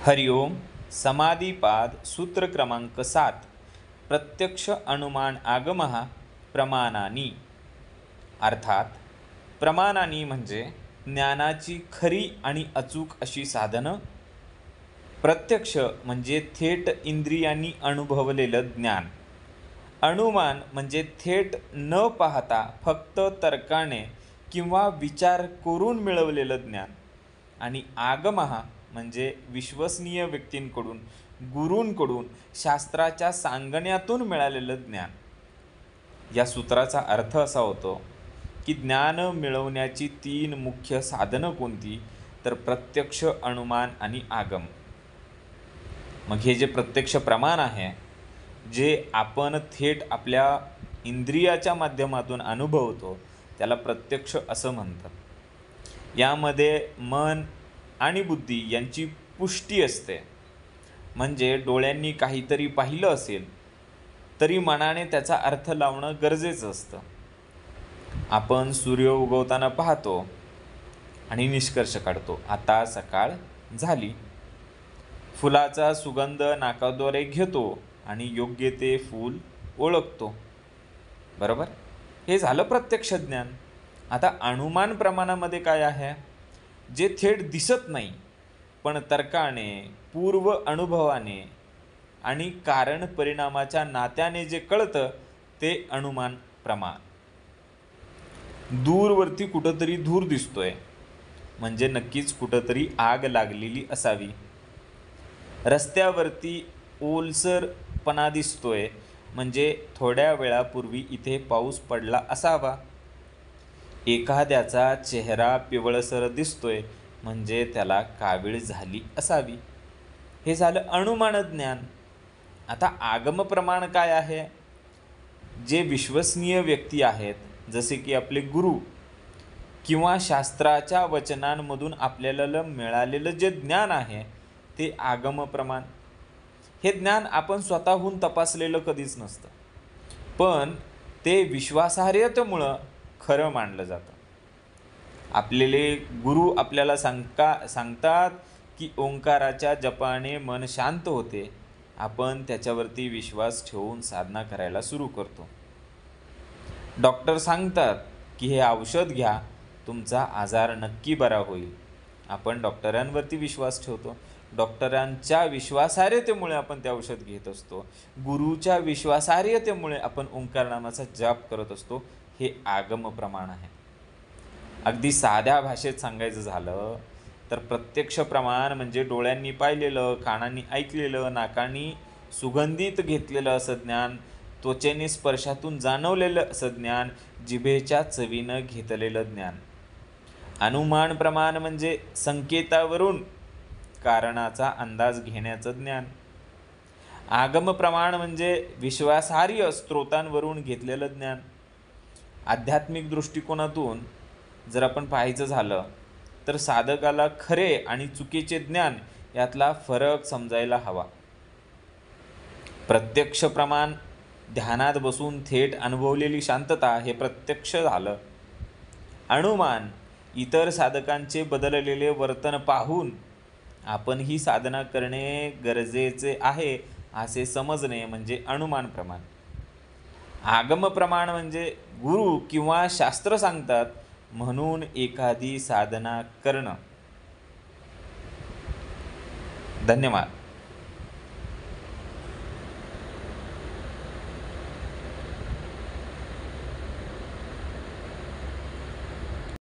हरिओम. समाधिपाद सूत्र क्रमांक 7. प्रत्यक्ष अनुमान आगमः प्रमाणानी. अर्थात प्रमाणानी म्हणजे ज्ञानाची खरी आणि अचूक अशी साधनं. प्रत्यक्ष म्हणजे थेट इंद्रियांनी अनुभवलेलं ज्ञान. अनुमान म्हणजे थेट न पाहता फक्त तर्काने किंवा विचार करून मिळवलेलं ज्ञान. आणि आगमः म्हणजे विश्वसनीय व्यक्तींकडून, गुरूंकडून, शास्त्राच्या सांगण्यातून मिळालेलं ज्ञान. या सूत्राचा अर्थ असा होतो की ज्ञान मिळवण्याची 3 मुख्य साधनं कोणती, तर प्रत्यक्ष, अनुमान आणि आगम. मग हे जे प्रत्यक्ष प्रमाण आहे, जे आपण थेट आपल्या इंद्रियाच्या माध्यमातून अनुभवतो, त्याला प्रत्यक्ष असं म्हणतात. यामध्ये मन आणि बुद्धी यांची पुष्टी असते. म्हणजे डोळ्यांनी काहीतरी पाहिलं असेल तरी मनाने त्याचा अर्थ लावणं गरजेचं असतं. आपण सूर्य उगवताना पाहतो आणि निष्कर्ष काढतो, आता सकाळ झाली. फुलाचा सुगंध नाकाद्वारे घेतो आणि योग्य ते फूल ओळखतो. बरोबर? हे झालं प्रत्यक्ष ज्ञान. आता अनुमान प्रमाणामध्ये काय आहे? जे थेट दिसत नाही, पण तर्काने, पूर्व अनुभवाने आणि कारण परिणामाच्या नात्याने जे कळतं, ते अनुमान प्रमाण. दूरवरती कुठंतरी धूर दिसतोय, म्हणजे नक्कीच कुठंतरी आग लागलेली असावी. रस्त्यावरती ओलसरपणा दिसतोय, म्हणजे थोड्या वेळापूर्वी इथे पाऊस पडला असावा. एखाद्याचा चेहरा पिवळसर दिसतोय, म्हणजे त्याला कावीळ झाली असावी. हे झालं अनुमान ज्ञान. आता आगम प्रमाण काय आहे? जे विश्वसनीय व्यक्ती आहेत, जसे की आपले गुरु किंवा शास्त्राच्या वचनांमधून आपल्याला मिळालेलं जे ज्ञान आहे, ते आगम प्रमाण. हे ज्ञान आपण स्वतःहून तपासलेलं कधीच नसतं, पण ते विश्वासार्हतेमुळं खरं मानलं जातं. आपलेले गुरु आपल्याला सांगतात की ओंकाराच्या जपाने मन शांत होते. आपण त्याच्यावरती विश्वास ठेवून साधना करायला सुरू करतो. डॉक्टर सांगतात की हे औषध घ्या, तुमचा आजार नक्की बरा होईल. आपण डॉक्टरांवरती विश्वास ठेवतो. डॉक्टरांच्या विश्वासार्हतेमुळे आपण ते औषध घेत असतो. गुरुच्या विश्वासार्हतेमुळे आपण ओंकार नामाचा जाप करत असतो. हे आगम प्रमाण आहे. अगदी साध्या भाषेत सांगायचं झालं तर प्रत्यक्ष प्रमाण म्हणजे डोळ्यांनी पाहिलेलं, कानांनी ऐकलेलं, नाकांनी सुगंधित घेतलेलं असं ज्ञान, त्वचेने स्पर्शातून जाणवलेलं असं ज्ञान, जिभेच्या चवीनं घेतलेलं ज्ञान. अनुमान प्रमाण म्हणजे संकेतावरून कारणाचा अंदाज घेण्याचं ज्ञान. आगम प्रमाण म्हणजे विश्वासार्ह स्रोतांवरून घेतलेलं ज्ञान. आध्यात्मिक दृष्टिकोनातून जर आपण पाहायचं झालं तर साधकाला खरे आणि चुकीचे ज्ञान यातला फरक समजायला हवा. प्रत्यक्ष प्रमाण ध्यानात बसून थेट अनुभवलेली शांतता हे प्रत्यक्ष झालं. अनुमान इतर साधकांचे बदललेले वर्तन पाहून आपण ही साधना करणे गरजेचे आहे असे समजणे म्हणजे अनुमान प्रमाण. आगम प्रमाण म्हणजे गुरु किंवा शास्त्र सांगतात म्हणून एखादी साधना करणं. धन्यवाद.